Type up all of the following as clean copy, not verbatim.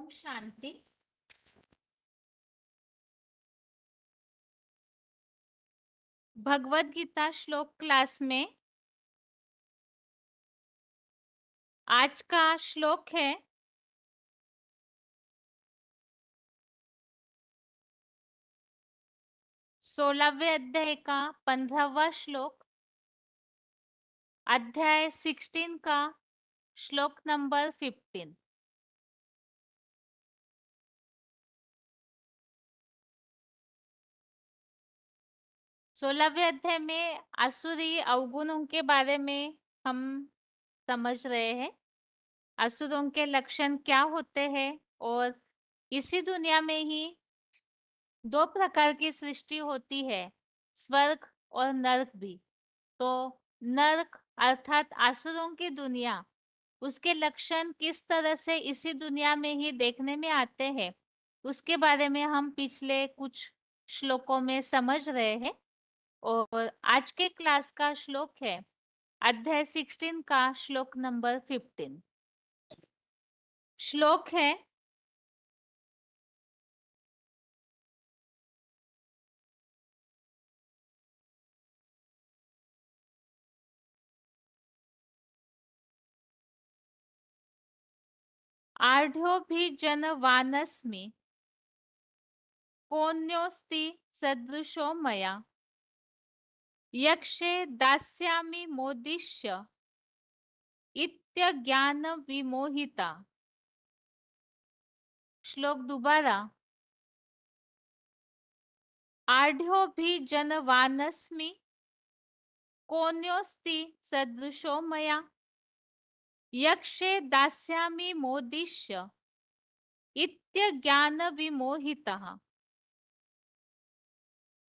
ओम शांति। भगवत गीता श्लोक क्लास में आज का श्लोक है 16वें अध्याय का 15वां श्लोक, अध्याय 16 का श्लोक नंबर 15। सोलहवें अध्याय में आसुरी अवगुणों के बारे में हम समझ रहे हैं। असुरों के लक्षण क्या होते हैं और इसी दुनिया में ही दो प्रकार की सृष्टि होती है, स्वर्ग और नरक भी। तो नरक अर्थात आसुरों की दुनिया, उसके लक्षण किस तरह से इसी दुनिया में ही देखने में आते हैं, उसके बारे में हम पिछले कुछ श्लोकों में समझ रहे हैं। और आज के क्लास का श्लोक है अध्याय 16 का श्लोक नंबर 15। श्लोक है, आढ़्यो भी जन वानस्मि कोऽन्योऽस्ति सदृशो मया यक्षे दास्यामि मोदिष्य इत्यज्ञान विमोहिता। श्लोक दोबारा। आढ़्यो भी जन वानस्मि कोऽन्योऽस्ति सदृशो मया यक्षे दास्यामि मोदिष्य इत्यज्ञान विमोहितः।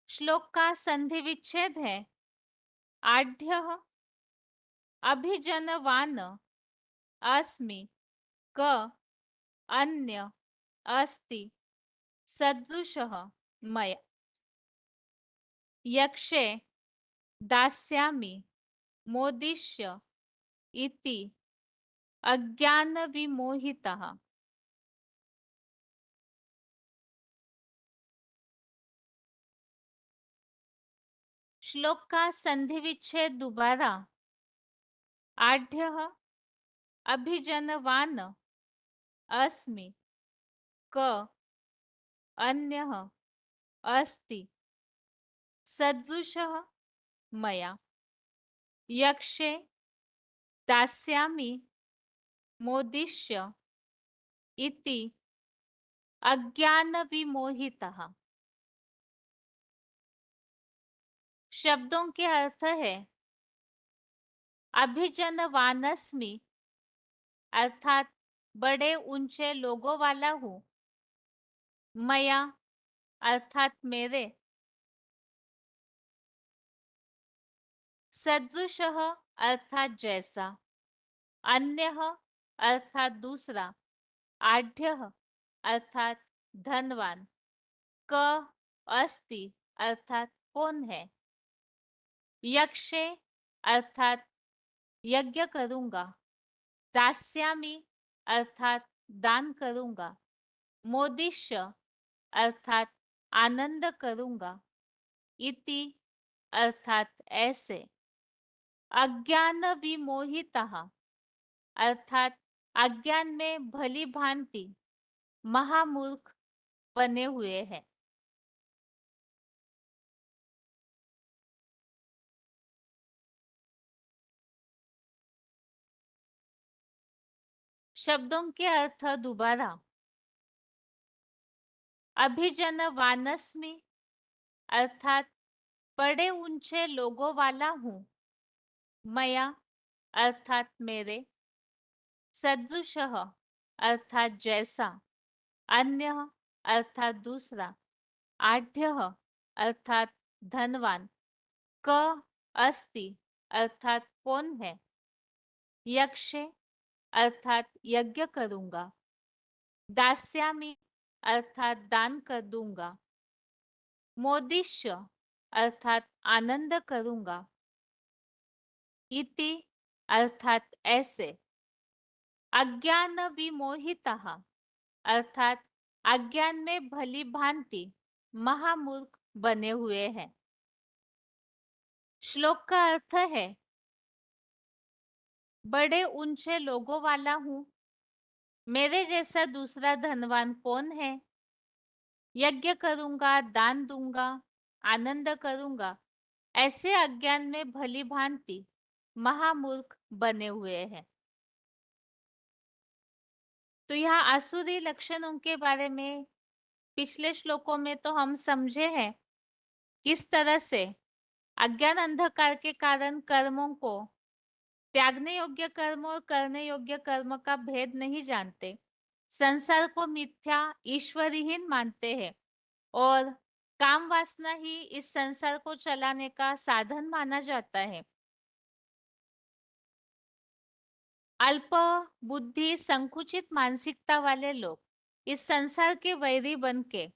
श्लोक का संधि विच्छेद है, आढ़्यः अभिजनवान अस्मि क अन्य अस्ति सदृशः मया यक्षे दास्यामि मोदिष्य इति अज्ञान विमोहितः। श्लोक का संधि विच्छेद दोबारा, आढ़्यः अभिजनवान अस्मि क अन्यः अस्ति सदृशः मया यक्षे दास्यामि मोदिष्य इति अज्ञान विमोहितः। शब्दों के अर्थ है, अभिजनवानस्मि अर्थात बड़े ऊंचे लोगों वाला हूँ, मया अर्थात मेरे, सदृशः अर्थात जैसा, अन्यः अर्थात दूसरा, आढ़्यः अर्थात धनवान, क अस्ति अर्थात कौन है, यक्षे अर्थात यज्ञ करूंगा, दास्यामि अर्थात दान करूंगा, मोदिष्य अर्थात आनंद करूंगा, इति अर्थात ऐसे, अज्ञान विमोहितः अर्थात अज्ञान में भली भांति महामूर्ख बने हुए हैं। शब्दों के अर्थ दोबारा, अभिजन वानस्मि अर्थात बड़े ऊंचे लोगों वाला हूँ, मया अर्थात मेरे, सदृशः अर्थात जैसा, अन्य अर्थात दूसरा, आढ़्यः अर्थात धनवान, क अस्ति अर्थात कौन है, यक्षे अर्थात यज्ञ करूंगा, दास्यामि अर्थात दान कर दूंगा, मोदिष्य अर्थात आनंद करूंगा, इति अर्थात ऐसे, अज्ञान विमोहितः अर्थात अज्ञान में भली भांति महामूर्ख बने हुए हैं। श्लोक का अर्थ है, बड़े ऊंचे लोगों वाला हूं, मेरे जैसा दूसरा धनवान कौन है। यज्ञ करूंगा, दान दूंगा, आनंद करूंगा, ऐसे अज्ञान में भली भांति महामूर्ख बने हुए हैं। तो यहाँ आसुरी लक्षणों के बारे में पिछले श्लोकों में तो हम समझे हैं किस तरह से अज्ञान अंधकार के कारण कर्मों को, त्यागने योग्य कर्म और करने योग्य कर्म का भेद नहीं जानते, संसार को मिथ्या ईश्वरहीन मानते हैं और काम वासना ही इस संसार को चलाने का साधन माना जाता है। अल्प बुद्धि संकुचित मानसिकता वाले लोग इस संसार के वैरी बन के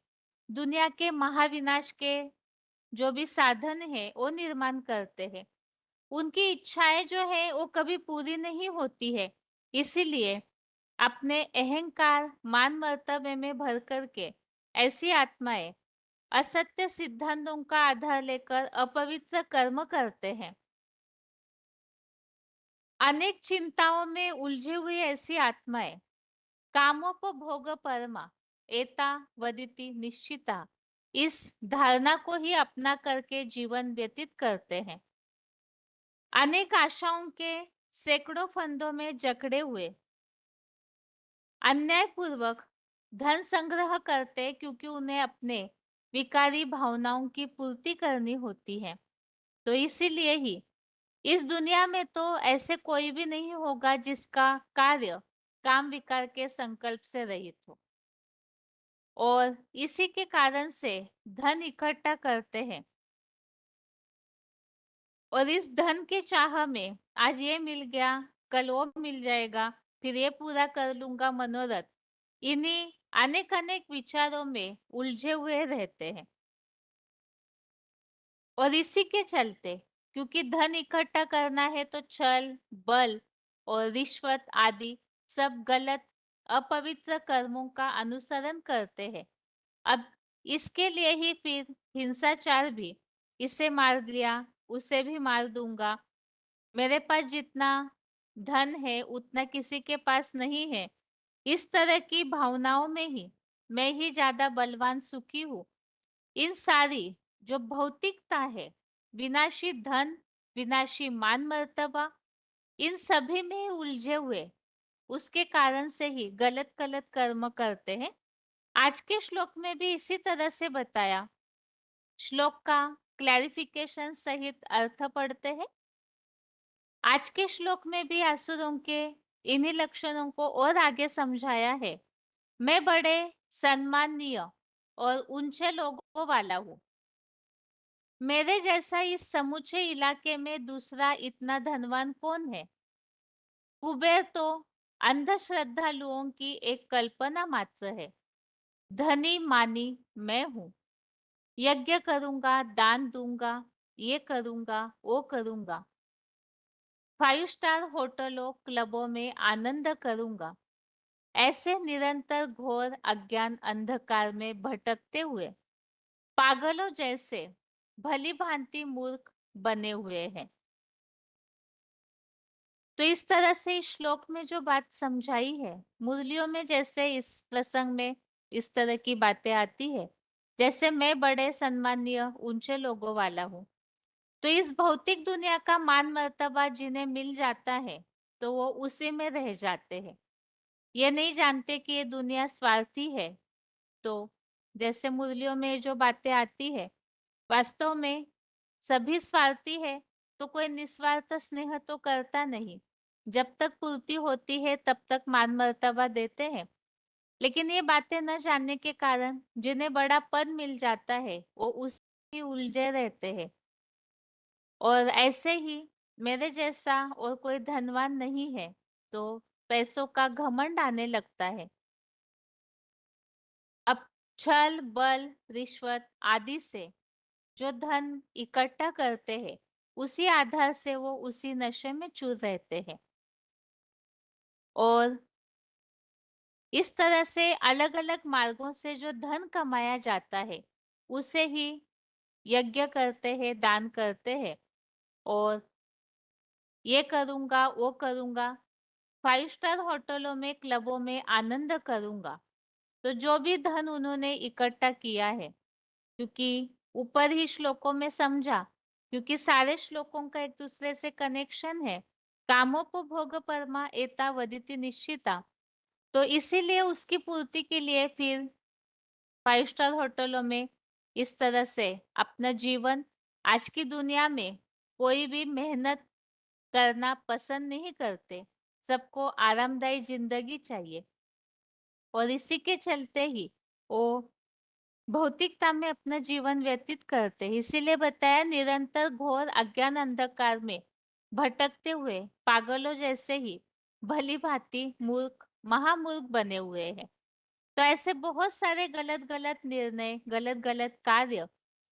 दुनिया के महाविनाश के जो भी साधन है वो निर्माण करते हैं। उनकी इच्छाएं जो है वो कभी पूरी नहीं होती है, इसीलिए अपने अहंकार मान मर्तबे में भर करके ऐसी आत्माएं असत्य सिद्धांतों का आधार लेकर अपवित्र कर्म करते हैं। अनेक चिंताओं में उलझी हुई ऐसी आत्माएं कामोपभोग परमा एता वदिति निश्चिता, इस धारणा को ही अपना करके जीवन व्यतीत करते हैं। अनेक आशाओं के सैकड़ों फंदों में जकड़े हुए अन्यायपूर्वक धन संग्रह करते क्योंकि उन्हें अपने विकारी भावनाओं की पूर्ति करनी होती है। तो इसीलिए ही इस दुनिया में तो ऐसे कोई भी नहीं होगा जिसका कार्य काम विकार के संकल्प से रहित हो, और इसी के कारण से धन इकट्ठा करते हैं और इस धन के चाह में आज ये मिल गया, कल वो मिल जाएगा, फिर ये पूरा कर लूंगा मनोरथ, इन्हीं अनेक अनेक विचारों में उलझे हुए रहते हैं। और इसी के चलते क्योंकि धन इकट्ठा करना है तो छल बल और रिश्वत आदि सब गलत अपवित्र कर्मों का अनुसरण करते हैं। अब इसके लिए ही फिर हिंसाचार भी, इसे मार दिया उसे भी मार दूंगा, मेरे पास जितना धन है उतना किसी के पास नहीं है, इस तरह की भावनाओं में ही मैं ही ज्यादा बलवान सुखी हूँ। इन सारी जो भौतिकता है, विनाशी धन, विनाशी मान मर्तबा, इन सभी में उलझे हुए उसके कारण से ही गलत गलत कर्म करते हैं। आज के श्लोक में भी इसी तरह से बताया। श्लोक का क्लैरिफिकेशन सहित अर्थ पढ़ते हैं। आज के श्लोक में भी असुरों के इन्हीं लक्षणों को और आगे समझाया है। मैं बड़े सम्माननीय और ऊंचे लोगों वाला हूँ, मेरे जैसा इस समूचे इलाके में दूसरा इतना धनवान कौन है। कुबेर तो अंधश्रद्धालुओं की एक कल्पना मात्र है, धनी मानी मैं हूँ। यज्ञ करूंगा, दान दूंगा, ये करूंगा, वो करूंगा, 5 स्टार होटलों क्लबों में आनंद करूंगा, ऐसे निरंतर घोर अज्ञान अंधकार में भटकते हुए पागलों जैसे भली भांति मूर्ख बने हुए हैं। तो इस तरह से इस श्लोक में जो बात समझाई है, मुरलियों में जैसे इस प्रसंग में इस तरह की बातें आती है, जैसे मैं बड़े सम्मानीय ऊंचे लोगों वाला हूँ, तो इस भौतिक दुनिया का मान मर्तबा जिन्हें मिल जाता है तो वो उसी में रह जाते हैं। ये नहीं जानते कि ये दुनिया स्वार्थी है। तो जैसे मुरलियों में जो बातें आती है, वास्तव में सभी स्वार्थी है, तो कोई निस्वार्थ स्नेह तो करता नहीं। जब तक पूर्ति होती है तब तक मान मर्तबा देते हैं, लेकिन ये बातें न जानने के कारण जिन्हें बड़ा पद मिल जाता है वो उसी उलझे रहते हैं। और ऐसे ही मेरे जैसा और कोई धनवान नहीं है, तो पैसों का घमंड आने लगता है। अब छल बल रिश्वत आदि से जो धन इकट्ठा करते हैं, उसी आधार से वो उसी नशे में चूर रहते हैं। और इस तरह से अलग-अलग मार्गों से जो धन कमाया जाता है, उसे ही यज्ञ करते हैं, दान करते हैं और ये करूँगा, वो करूँगा, 5 स्टार होटलों में, क्लबों में आनंद करूँगा। तो जो भी धन उन्होंने इकट्ठा किया है, क्योंकि ऊपर ही श्लोकों में समझा, क्योंकि सारे श्लोकों का एक दूसरे से कनेक्शन है। कामोपभोग परमा एतावदिति निश्चिता। तो इसीलिए उसकी पूर्ति के लिए फिर 5 स्टार होटलों में इस तरह से अपना जीवन, आज की दुनिया में कोई भी मेहनत करना पसंद नहीं करते। सबको आरामदायी जिंदगी चाहिए और इसी के चलते ही वो भौतिकता में अपना जीवन व्यतीत करते हैं। इसीलिए बताया, निरंतर घोर अज्ञान अंधकार में भटकते हुए पागलों जैसे ही भली भांति मूर्ख महामूर्ख बने हुए हैं। तो ऐसे बहुत सारे गलत गलत निर्णय, गलत गलत कार्य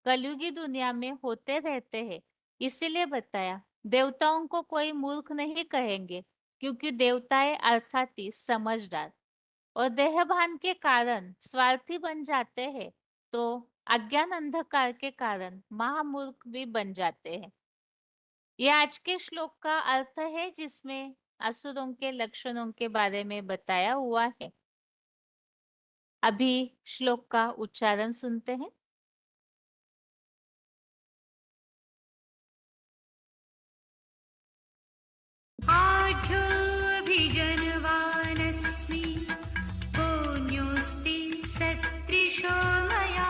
कलयुगी दुनिया में होते रहते हैं। इसीलिए बताया, देवताओं को कोई मूर्ख नहीं कहेंगे, क्योंकि देवताएं अर्थात ही समझदार और देहभान के कारण स्वार्थी बन जाते हैं, तो अज्ञान अंधकार के कारण महामूर्ख भी बन जाते हैं। ये आज के श्लोक का अर्थ है, जिसमें असुरों के लक्षणों के बारे में बताया हुआ है। अभी श्लोक का उच्चारण सुनते हैं। आढ्योऽभिजनवानस्मि पुण्योऽस्ति सदृशो मया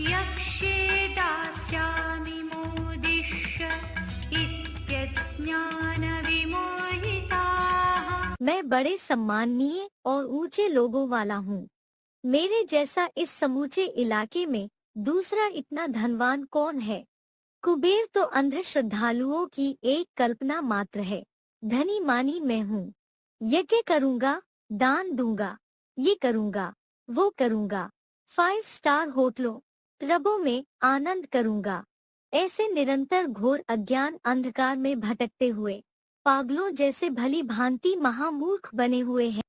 यक्ष्ये दास्यामि मोदिष्य इत्यज्ञानविमोहिताः। मैं बड़े सम्माननीय और ऊंचे लोगों वाला हूँ। मेरे जैसा इस समूचे इलाके में दूसरा इतना धनवान कौन है? कुबेर तो अंध श्रद्धालुओं की एक कल्पना मात्र है। धनी मानी मैं हूँ। यज्ञ करूँगा, दान दूंगा, ये करूँगा, वो करूँगा, 5 स्टार होटलों, क्लबों में आनंद करूँगा। ऐसे निरंतर घोर अज्ञान अंधकार में भटकते हुए पागलों जैसे भली भांति महामूर्ख बने हुए हैं।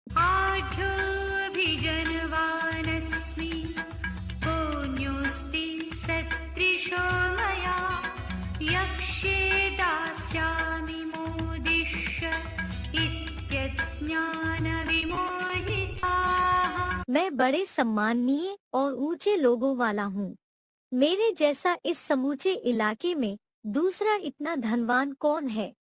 आढ्योऽभिजनवानस्मि पुण्योऽस्ति सदृशो मया यक्ष्ये दास्यामि मोदिष्य इत्यज्ञानविमोहिताः। मैं बड़े सम्माननीय और ऊंचे लोगों वाला हूँ। मेरे जैसा इस समूचे इलाके में दूसरा इतना धनवान कौन है?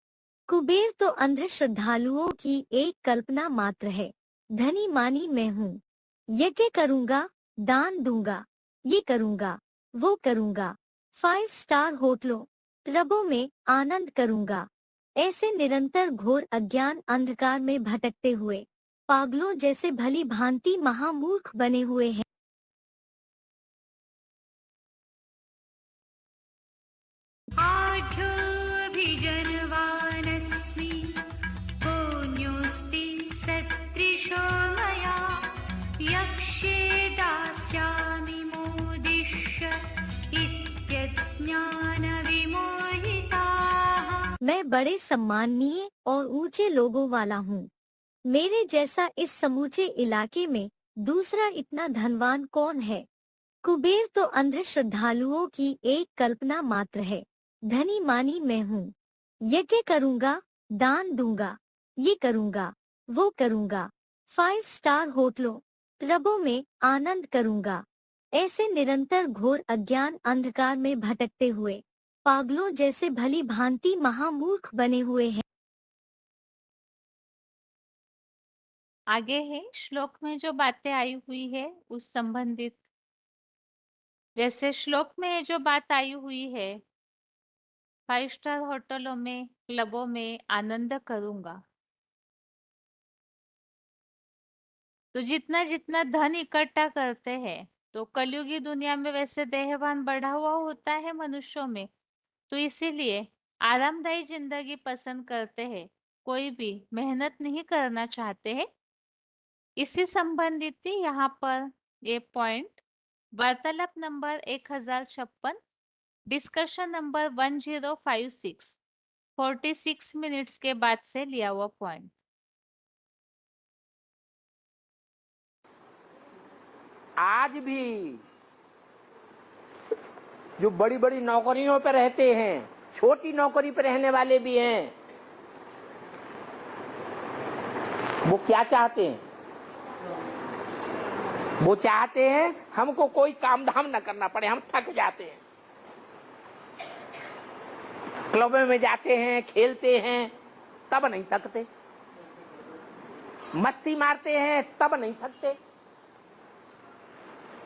कुबेर तो अंध श्रद्धालुओं की एक कल्पना मात्र है। धनी मानी मैं हूँ। यज्ञ करूँगा, दान दूंगा, ये करूँगा, वो करूँगा, 5 स्टार होटलों, क्लबों में आनंद करूँगा। ऐसे निरंतर घोर अज्ञान अंधकार में भटकते हुए पागलों जैसे भली भांति महामूर्ख बने हुए हैं। आढ्योऽभिजनवानस्मि पुण्योऽस्ति सदृशो मया यक्ष्ये दास्यामि मोदिष्य इत्यज्ञानविमोहिताः। मैं बड़े सम्माननीय और ऊंचे लोगों वाला हूँ। मेरे जैसा इस समूचे इलाके में दूसरा इतना धनवान कौन है? कुबेर तो अंध श्रद्धालुओं की एक कल्पना मात्र है। धनी मानी मैं हूँ। यज्ञ करूँगा, दान दूंगा, ये करूँगा, वो करूँगा, 5 स्टार होटलों, क्लबों में आनंद करूँगा। ऐसे निरंतर घोर अज्ञान अंधकार में भटकते हुए पागलों जैसे भली भांति महामूर्ख बने हुए हैं। आगे है श्लोक में जो बातें आई हुई है उस संबंधित, जैसे श्लोक में जो बात आई हुई है, 5 स्टार होटलों में, क्लबों में आनंद करूंगा। तो जितना जितना धन इकट्ठा करते हैं, तो कलयुगी दुनिया में वैसे देहभान बढ़ा हुआ होता है मनुष्यों में, तो इसीलिए आरामदायी जिंदगी पसंद करते हैं, कोई भी मेहनत नहीं करना चाहते हैं। इसी संबंधित ही यहाँ पर ये पॉइंट, वार्तालाप नंबर 1056, डिस्कशन नंबर 1056, 46 मिनट्स के बाद से लिया हुआ पॉइंट। आज भी जो बड़ी बड़ी नौकरियों पर रहते हैं, छोटी नौकरी पर रहने वाले भी हैं, वो क्या चाहते हैं? वो चाहते हैं हमको कोई काम धाम न करना पड़े, हम थक जाते हैं। क्लबों में जाते हैं, खेलते हैं, तब नहीं थकते। मस्ती मारते हैं, तब नहीं थकते।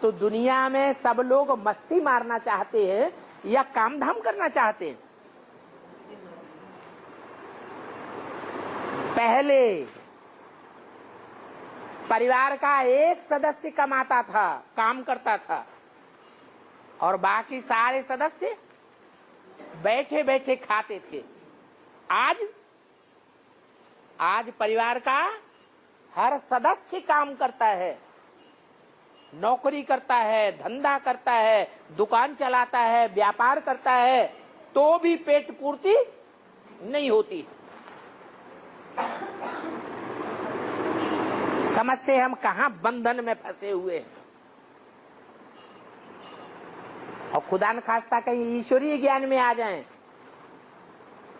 तो दुनिया में सब लोग मस्ती मारना चाहते हैं या काम धाम करना चाहते हैं? पहले परिवार का एक सदस्य कमाता था, काम करता था, और बाकी सारे सदस्य बैठे बैठे खाते थे। आज परिवार का हर सदस्य काम करता है, नौकरी करता है, धंधा करता है, दुकान चलाता है, व्यापार करता है, तो भी पेट पूर्ति नहीं होती। समझते हम कहां बंधन में फंसे हुए हैं। और खुदा न खास्ता कहीं ईश्वरीय ज्ञान में आ जाएं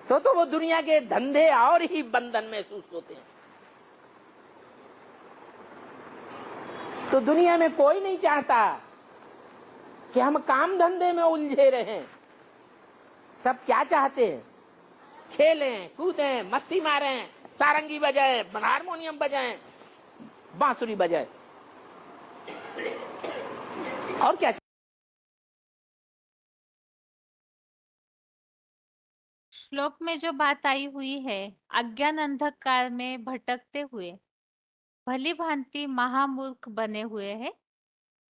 तो वो दुनिया के धंधे और ही बंधन महसूस होते हैं। तो दुनिया में कोई नहीं चाहता कि हम काम धंधे में उलझे रहें। सब क्या चाहते हैं? खेलें, कूदें, मस्ती मारें, सारंगी बजाएं, हारमोनियम बजाएं, बांसुरी बजाएं, और क्या? श्लोक में जो बात आई हुई है, अज्ञान अंधकार में भटकते हुए भली भांति महामूर्ख बने हुए हैं।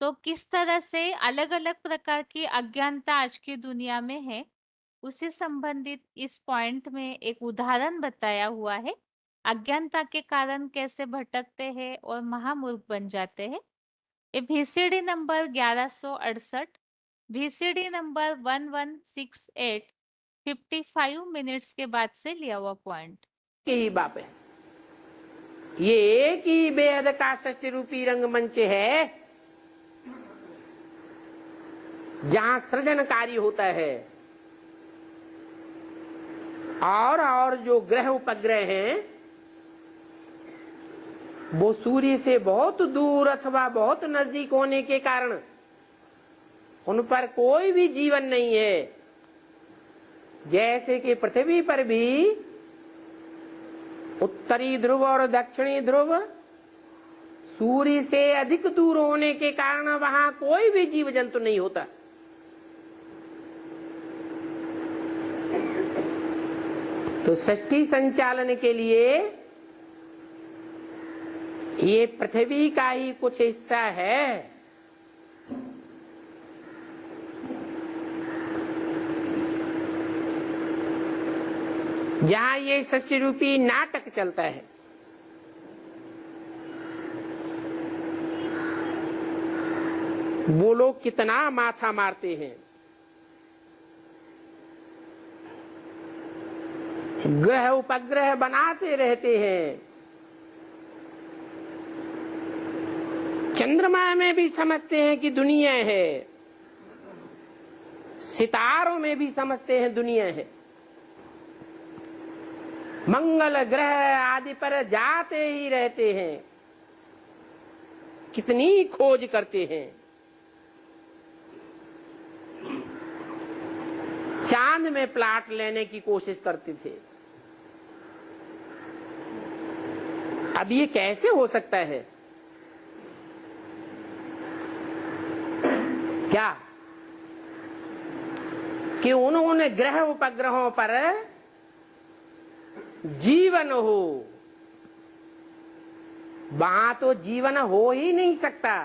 तो किस तरह से अलग अलग प्रकार की अज्ञानता आज की दुनिया में है, उसे संबंधित इस पॉइंट में एक उदाहरण बताया हुआ है। अज्ञानता के कारण कैसे भटकते हैं और महामूर्ख बन जाते हैं। ये VCD number 1168, VCD number 1168 55 minutes के बाद से लिया हुआ पॉइंट। यही बात है। ये एक ही बेहद का सृष्टि रूपी रंगमंच है जहां सृजन कार्य होता है, और जो ग्रह उपग्रह हैं वो सूर्य से बहुत दूर अथवा बहुत नजदीक होने के कारण उन पर कोई भी जीवन नहीं है। जैसे कि पृथ्वी पर भी उत्तरी ध्रुव और दक्षिणी ध्रुव सूर्य से अधिक दूर होने के कारण वहां कोई भी जीव जंतु नहीं होता। तो सृष्टि संचालन के लिए ये पृथ्वी का ही कुछ हिस्सा है। जहां ये सृष्टि रूपी नाटक चलता है। वो लोग कितना माथा मारते हैं, ग्रह उपग्रह बनाते रहते हैं। चंद्रमा में भी समझते हैं कि दुनिया है, सितारों में भी समझते हैं दुनिया है। मंगल ग्रह आदि पर जाते ही रहते हैं, कितनी खोज करते हैं। चांद में प्लाट लेने की कोशिश करते थे। अब ये कैसे हो सकता है? क्या कि उन्होंने ग्रह उपग्रहों पर जीवन हो, वहां तो जीवन हो ही नहीं सकता,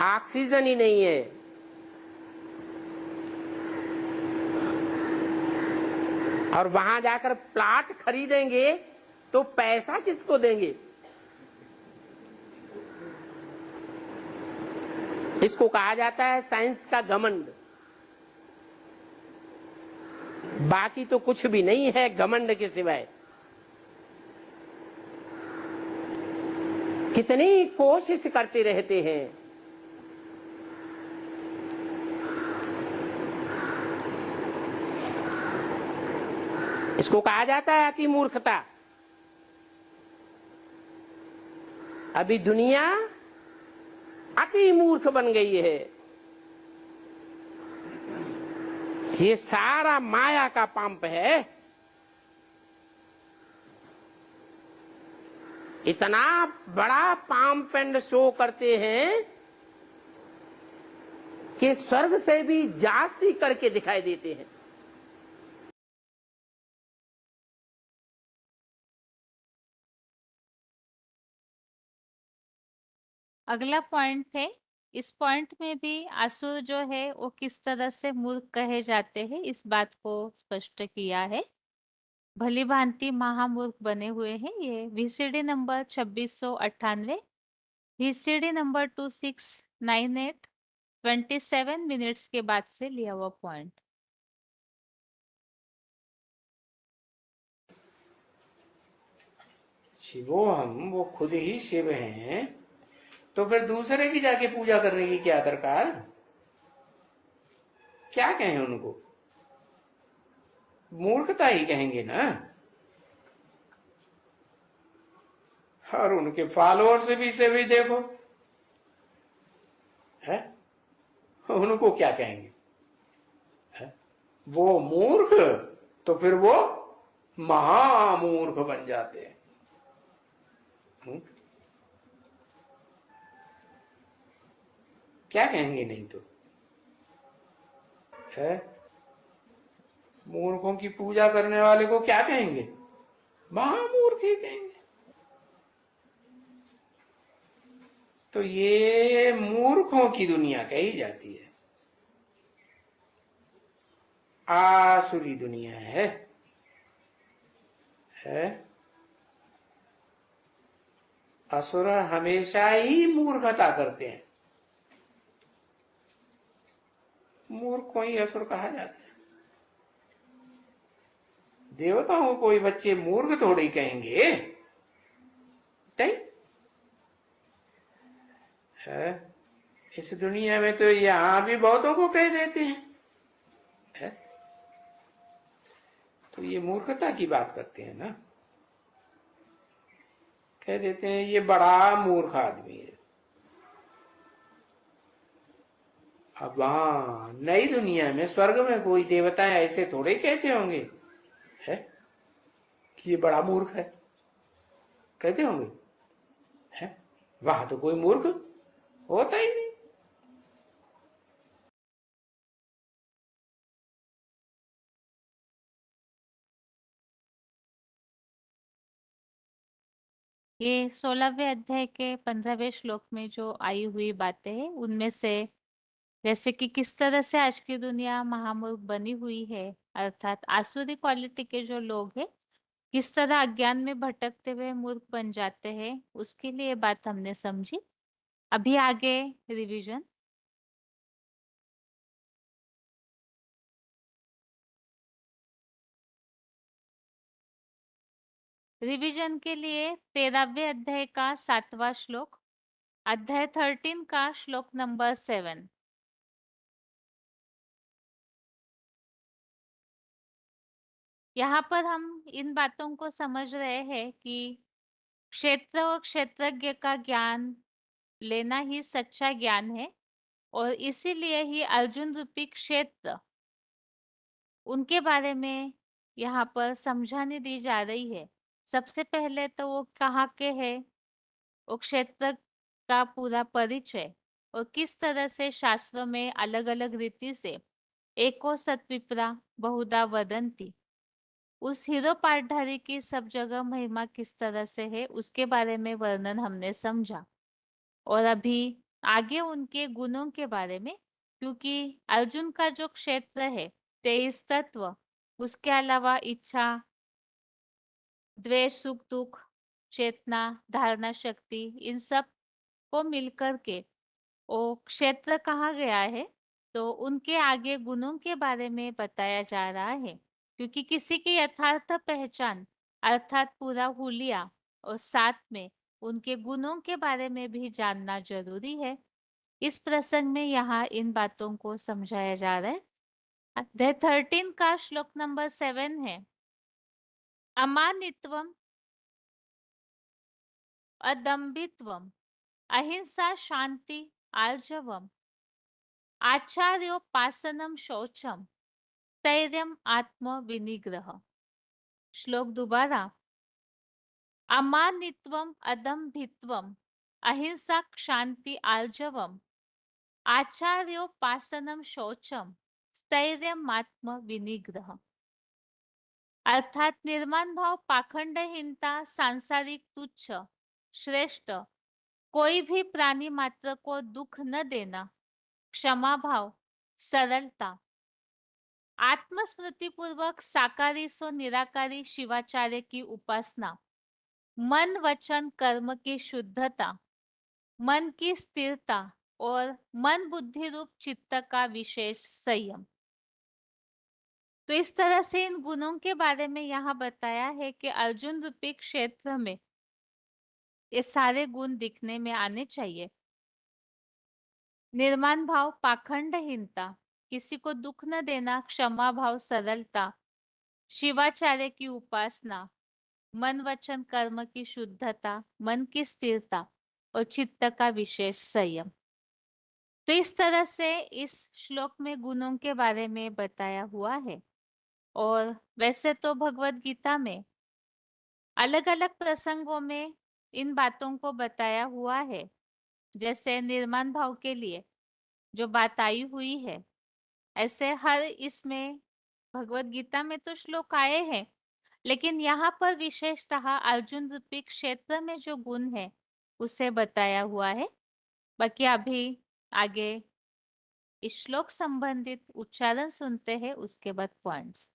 ऑक्सीजन ही नहीं है। और वहां जाकर प्लाट खरीदेंगे तो पैसा किसको देंगे? इसको कहा जाता है साइंस का घमंड। बाकी तो कुछ भी नहीं है घमंड के सिवाय। कितनी कोशिश करते रहते हैं। इसको कहा जाता है अति मूर्खता। अभी दुनिया अति मूर्ख बन गई है। ये सारा माया का पंप है। इतना बड़ा पंप एंड शो करते हैं कि स्वर्ग से भी जास्ती करके दिखाई देते हैं। अगला पॉइंट है, इस पॉइंट में भी असुर जो है वो किस तरह से मूर्ख कहे जाते हैं इस बात को स्पष्ट किया है। भली भांति महामूर्ख बने हुए हैं। ये VCD number 2698, VCD number 2698, 27 minutes के बाद से लिया हुआ पॉइंट। शिवो हम, वो खुद ही शिव हैं, तो फिर दूसरे की जाके पूजा करने की क्या दरकार? क्या कहें उनको? मूर्खता ही कहेंगे ना। और उनके फॉलोअर्स भी देखो है, उनको क्या कहेंगे? है? वो मूर्ख, तो फिर वो महामूर्ख बन जाते हैं। क्या कहेंगे? नहीं तो है, मूर्खों की पूजा करने वाले को क्या कहेंगे? महामूर्ख ही कहेंगे। तो ये मूर्खों की दुनिया कही जाती है, आसुरी दुनिया है। असुर हमेशा ही मूर्खता करते हैं। मूर्ख को ही असुर कहा जाता है। देवताओं को कोई बच्चे मूर्ख थोड़ी कहेंगे। नहीं है, इस दुनिया में तो यहां भी बहुतों को कह देते हैं। है? तो ये मूर्खता की बात करते हैं ना, कह देते हैं ये बड़ा मूर्ख आदमी है। अब वहां नई दुनिया में, स्वर्ग में कोई देवताएं ऐसे थोड़े कहते होंगे है कि ये बड़ा मूर्ख है, कहते होंगे? है? वहां तो कोई मूर्ख होता ही नहीं। ये 16वें अध्याय के 15वें श्लोक में जो आई हुई बातें हैं उनमें से, जैसे कि किस तरह से आज की दुनिया महामूर्ख बनी हुई है, अर्थात आसुरी क्वालिटी के जो लोग हैं किस तरह अज्ञान में भटकते हुए मूर्ख बन जाते हैं, उसके लिए बात हमने समझी। अभी आगे रिवीजन। रिवीजन के लिए 13वें अध्याय का 7वां श्लोक, अध्याय 13 का श्लोक नंबर 7। यहाँ पर हम इन बातों को समझ रहे हैं कि क्षेत्र और क्षेत्रज्ञ का ज्ञान लेना ही सच्चा ज्ञान है, और इसीलिए ही अर्जुन रूपी क्षेत्र उनके बारे में यहाँ पर समझाने दी जा रही है। सबसे पहले तो वो कहाँ के है, वो क्षेत्र का पूरा परिचय, और किस तरह से शास्त्रों में अलग अलग रीति से एको सत्विप्रा बहुधा वदंती, उस हीरो पाठधारी की सब जगह महिमा किस तरह से है उसके बारे में वर्णन हमने समझा। और अभी आगे उनके गुणों के बारे में, क्योंकि अर्जुन का जो क्षेत्र है 23 तत्व, उसके अलावा इच्छा, द्वेष, सुख दुख, चेतना, धारणा शक्ति, इन सब को मिलकर के वो क्षेत्र कहा गया है। तो उनके आगे गुणों के बारे में बताया जा रहा है, क्योंकि किसी की यथार्थ पहचान अर्थात पूरा हुलिया और साथ में उनके गुणों के बारे में भी जानना जरूरी है। इस प्रसंग में यहाँ इन बातों को समझाया जा रहा है। अध्याय 13 का श्लोक नंबर 7 है, अमानित्वम, अदम्भित्वम, अहिंसा, शांति, आर्जवम, आचार्योपासनम, शौचम, स्थैर्यम, आत्म विनिग्रह। श्लोक दोबारा, अमानित्वम, अदम्भित्वम, अहिंसा, शांति, आर्जवम, आचार्योपासनम, शौचम, स्थैर्यम, आत्म विनिग्रह। अर्थात निर्माण भाव, पाखंडहीनता, सांसारिक तुच्छ, श्रेष्ठ, कोई भी प्राणी मात्र को दुख न देना, क्षमा भाव, सरलता, आत्मस्मृति पूर्वक साकारी सो निराकारी शिवाचार्य की उपासना, मन वचन कर्म की शुद्धता, मन की स्थिरता और मन बुद्धि रूप चित्त का विशेष संयम। तो इस तरह से इन गुणों के बारे में यहाँ बताया है कि अर्जुन रूपी क्षेत्र में ये सारे गुण दिखने में आने चाहिए। निर्माण भाव, पाखंडहीनता, किसी को दुख न देना, क्षमा भाव, सरलता, शिवाचार्य की उपासना, मन वचन कर्म की शुद्धता, मन की स्थिरता और चित्त का विशेष संयम। तो इस तरह से इस श्लोक में गुणों के बारे में बताया हुआ है। और वैसे तो भगवत गीता में अलग अलग प्रसंगों में इन बातों को बताया हुआ है। जैसे निर्माण भाव के लिए जो बात आई हुई है, ऐसे हर इसमें भगवत गीता में तो श्लोक आए हैं, लेकिन यहाँ पर विशेषतः अर्जुन रूपी क्षेत्र में जो गुण है उसे बताया हुआ है। बाकी अभी आगे इस श्लोक संबंधित उच्चारण सुनते हैं, उसके बाद पॉइंट्स।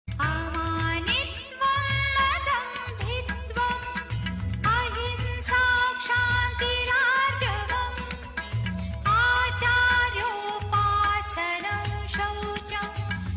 अमानित्वम्, अदम्भित्वम्, अहिंसा, क्षान्तिरार्जवम्, आचार्योपासनं, शौचं,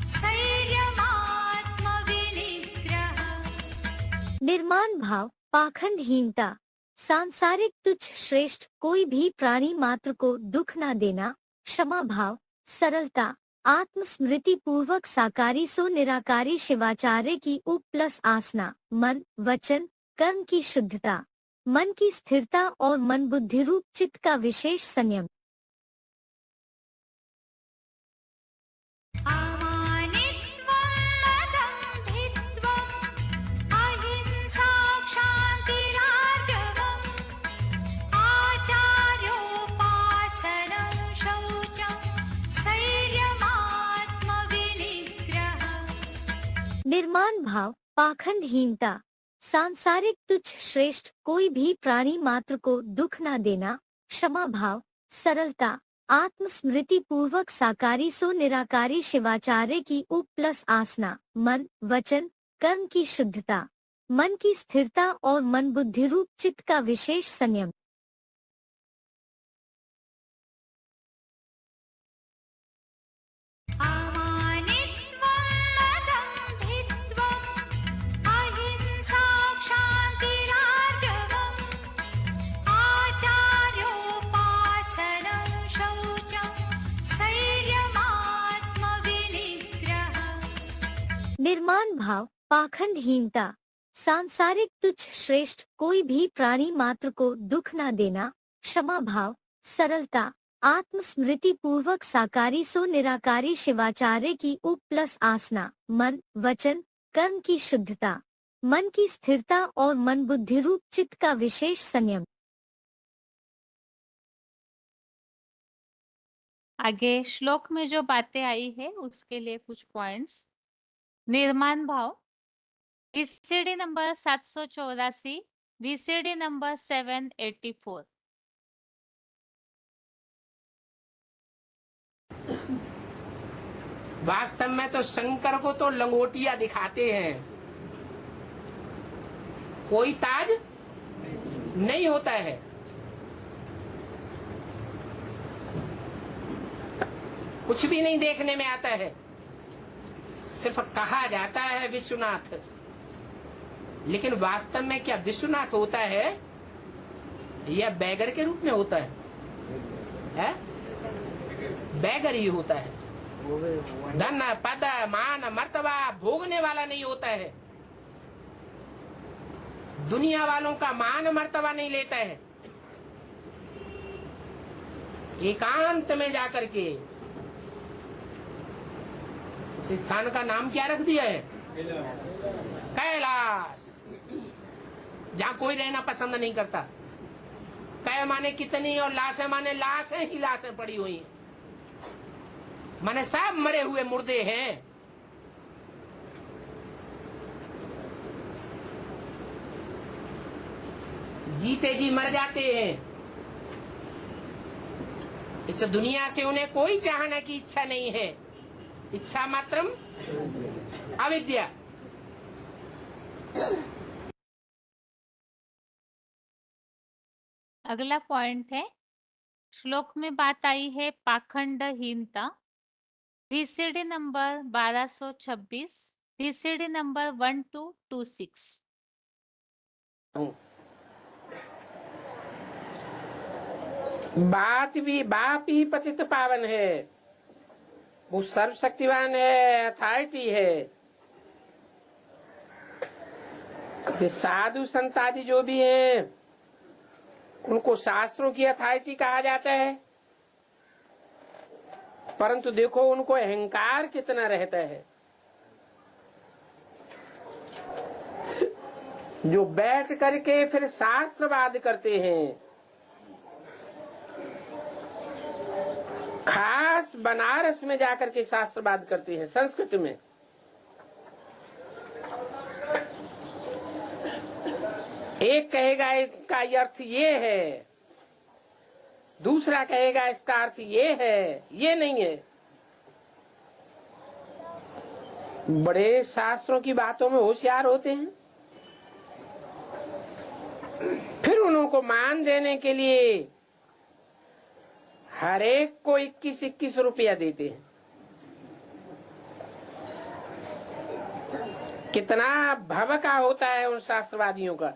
स्थैर्यमात्मविनिग्रह। निर्माण भाव, पाखंडहीनता, सांसारिक तुच्छ, श्रेष्ठ, कोई भी प्राणी मात्र को दुख न देना, क्षमा भाव, सरलता, आत्मस्मृति पूर्वक साकारी सो निराकारी शिवाचार्य की उपासना, मन वचन कर्म की शुद्धता, मन की स्थिरता और मन बुद्धि रूप चित्त का विशेष संयम। अमानित्वम्, अदम्भित्वम्, अहिंसा, क्षान्तिरार्जवम्, आचार्योपासनं, शौचं, स्थैर्यमात्मविनिग्रह। निर्माण भाव, पाखंडहीनता, सांसारिक तुच्छ, श्रेष्ठ, कोई भी प्राणी मात्र को दुख न देना, क्षमा भाव, सरलता, आत्मस्मृति पूर्वक साकारी सो निराकारी शिवाचार्य की उपासना, मन वचन कर्म की शुद्धता, मन की स्थिरता और मन बुद्धि रूप चित्त का विशेष संयम। अमानित्वम्, अदम्भित्वम्, अहिंसा, क्षान्तिरार्जवम्, आचार्योपासनं, शौचं, स्थैर्यमात्मविनिग्रह। निर्माण भाव, पाखंडहीनता, सांसारिक तुच्छ, श्रेष्ठ, कोई भी प्राणी मात्र को दुख न देना, क्षमा भाव, सरलता, आत्मस्मृति पूर्वक साकारी सो निराकारी शिवाचार्य की उपासना, मन वचन कर्म की शुद्धता, मन की स्थिरता और मन बुद्धि रूप चित्त का विशेष संयम। आगे श्लोक में जो बातें आई है उसके लिए कुछ पॉइंट्स। निर्माण भाव, वीसीडी नंबर 784, वीसीडी नंबर 784। वास्तव में तो शंकर को तो लंगोटिया दिखाते हैं, कोई ताज नहीं होता है। कुछ भी नहीं देखने में आता है, सिर्फ कहा जाता है विश्वनाथ, लेकिन वास्तव में क्या विश्वनाथ होता है या बैगर के रूप में होता है? बैगर ही होता है। धन पद मान मर्तबा भोगने वाला नहीं होता है, दुनिया वालों का मान मर्तबा नहीं लेता है। एकांत में जाकर के उस स्थान का नाम क्या रख दिया है? कैलाश, जहां कोई रहना पसंद नहीं करता। कै माने कितनी और लाशें माने लाशें ही लाशें पड़ी हुई हैं, माने सब मरे हुए मुर्दे हैं। जीते जी मर जाते हैं। इस दुनिया से उन्हें कोई चाहने की इच्छा नहीं है, इच्छा मात्रम अविद्या। अगला पॉइंट है, श्लोक में बात आई है पाखंडहीनता। VCD number 1226, VCD number 1226। बाप ही पतित पावन है, वो सर्वशक्तिवान है, अथॉरिटी है। जैसे साधु संत आदि जो भी हैं उनको शास्त्रों की अथॉरिटी कहा जाता है, परंतु देखो उनको अहंकार कितना रहता है। जो बैठ करके फिर शास्त्रवाद करते हैं, खास बनारस में जाकर के शास्त्रवाद करते हैं, संस्कृत में। एक कहेगा इसका अर्थ ये है, दूसरा कहेगा इसका अर्थ ये है, ये नहीं है। बड़े शास्त्रों की बातों में होशियार होते हैं, फिर उनको मान देने के लिए हर एक को 21-21 रुपया देते हैं। कितना भवका होता है उन शास्त्रवादियों का।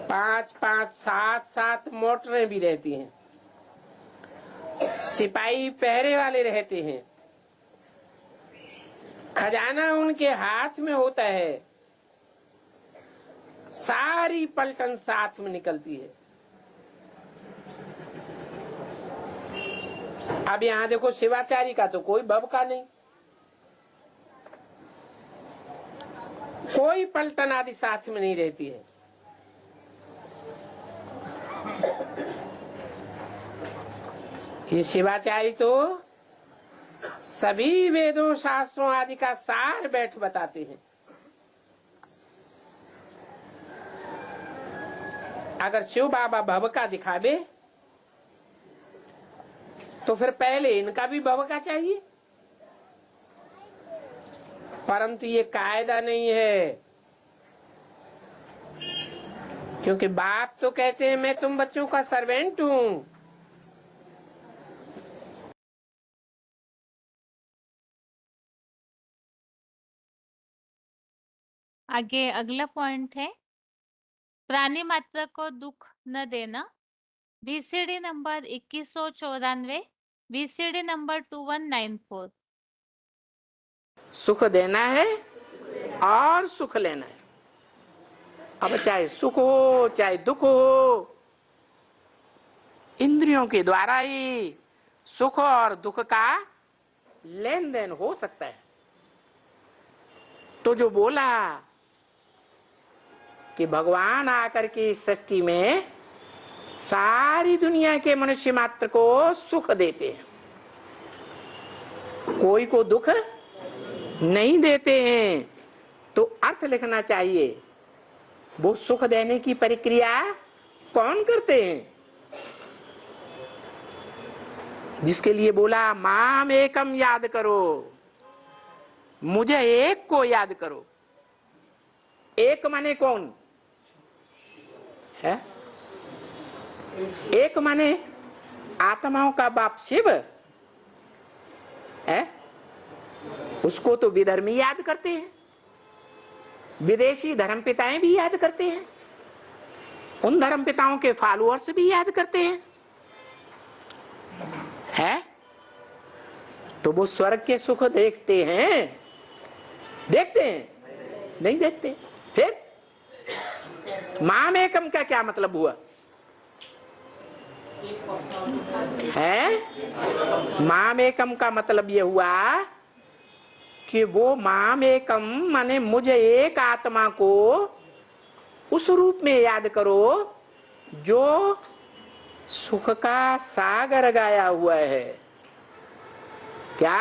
5-5, 7-7 मोटरें भी रहती हैं, सिपाही पहरे वाले रहते हैं, खजाना उनके हाथ में होता है, सारी पलटन साथ में निकलती है। अब यहाँ देखो शिवाचारी का तो कोई भवका नहीं, कोई पलटन आदि साथ में नहीं रहती है। ये शिवाचारी तो सभी वेदों शास्त्रों आदि का सार बैठ बताते हैं। अगर शिव बाबा भवका दिखावे तो फिर पहले इनका भी भवका चाहिए, परंतु ये कायदा नहीं है, क्योंकि बाप तो कहते हैं मैं तुम बच्चों का सर्वेंट हूँ। आगे अगला पॉइंट है, प्राणी मात्र को दुख न देना। VCD number 2194, VCD number 2194। सुख देना है और सुख लेना है। अब चाहे सुख हो चाहे दुख हो, इंद्रियों के द्वारा ही सुख और दुख का लेन देन हो सकता है। तो जो बोला कि भगवान आकर के सृष्टि में सारी दुनिया के मनुष्य मात्र को सुख देते हैं, कोई को दुख नहीं देते हैं, तो अर्थ लिखना चाहिए वो सुख देने की प्रक्रिया कौन करते हैं? जिसके लिए बोला माम एकम याद करो, मुझे एक को याद करो। एक माने कौन है? एक माने आत्माओं का बाप शिव, उसको तो विधर्मी याद करते हैं, विदेशी धर्मपिताएं भी याद करते हैं, उन धर्मपिताओं के फॉलोअर्स भी याद करते हैं। है तो वो स्वर्ग के सुख देखते हैं? देखते हैं? नहीं देखते। फिर मामेकम का क्या मतलब हुआ है? मामेकम का मतलब ये हुआ कि वो मामेकम माने मुझे एक आत्मा को उस रूप में याद करो जो सुख का सागर गाया हुआ है। क्या?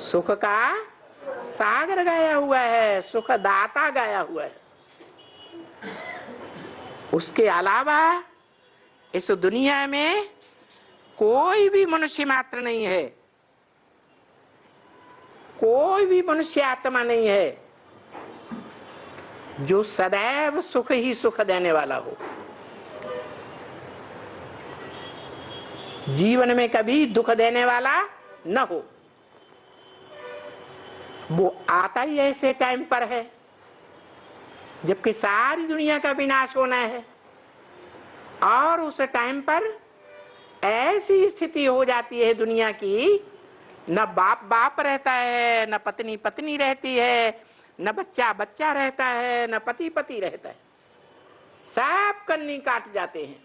सुख का सागर गाया हुआ है, सुख दाता गाया हुआ है। उसके अलावा इस दुनिया में कोई भी मनुष्य मात्र नहीं है, कोई भी मनुष्य आत्मा नहीं है जो सदैव सुख ही सुख देने वाला हो, जीवन में कभी दुख देने वाला न हो। वो आता ही ऐसे टाइम पर है जबकि सारी दुनिया का विनाश होना है, और उस टाइम पर ऐसी स्थिति हो जाती है दुनिया की, न बाप बाप रहता है, न पत्नी पत्नी रहती है, न बच्चा बच्चा रहता है, न पति पति रहता है, सब कन्नी काट जाते हैं।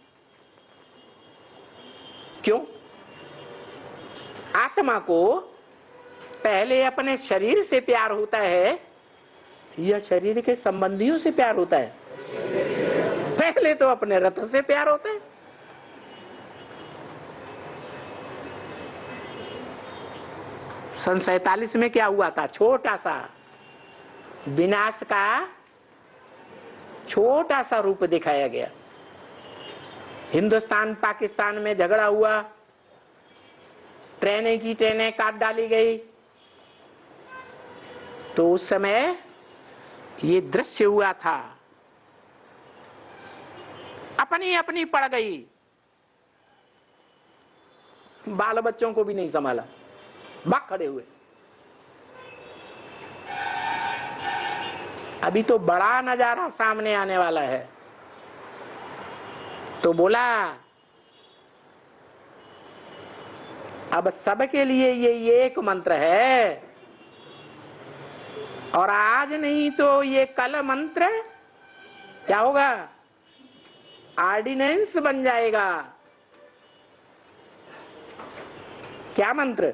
क्यों? आत्मा को पहले अपने शरीर से प्यार होता है या शरीर के संबंधियों से प्यार होता है? पहले तो अपने रथ से प्यार होता है। सन 47 में क्या हुआ था? छोटा सा विनाश का छोटा सा रूप दिखाया गया। हिंदुस्तान पाकिस्तान में झगड़ा हुआ, ट्रेनें की ट्रेनें काट डाली गई, तो उस समय ये दृश्य हुआ था। अपनी अपनी पड़ गई, बाल बच्चों को भी नहीं संभाला, भाग खड़े हुए। अभी तो बड़ा नजारा सामने आने वाला है। तो बोला अब सबके लिए ये एक मंत्र है, और आज नहीं तो ये कल मंत्र क्या होगा? ऑर्डिनेंस बन जाएगा। क्या मंत्र?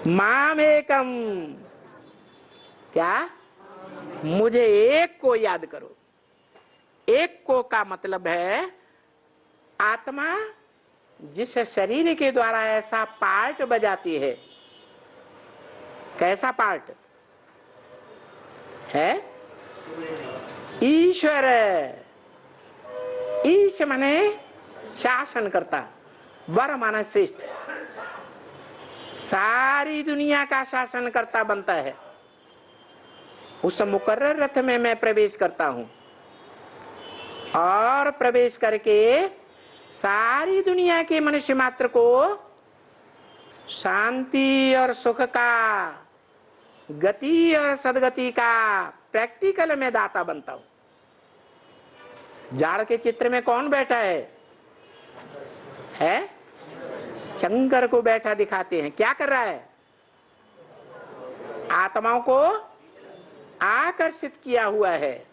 मामेकम। क्या? मुझे एक को याद करो। एक को का मतलब है आत्मा जिस शरीर के द्वारा ऐसा पार्ट बजाती है। कैसा पार्ट है? ईश्वर। ईश माने शासन करता, वर माना श्रेष्ठ, सारी दुनिया का शासन करता बनता है। उस मुकर्रर रथ में मैं प्रवेश करता हूं, और प्रवेश करके सारी दुनिया के मनुष्य मात्र को शांति और सुख का, गति और सदगति का प्रैक्टिकल में दाता बनता हूं। जाड़ के चित्र में कौन बैठा है? शंकर को बैठा दिखाते हैं। क्या कर रहा है? आत्माओं को आकर्षित किया हुआ है।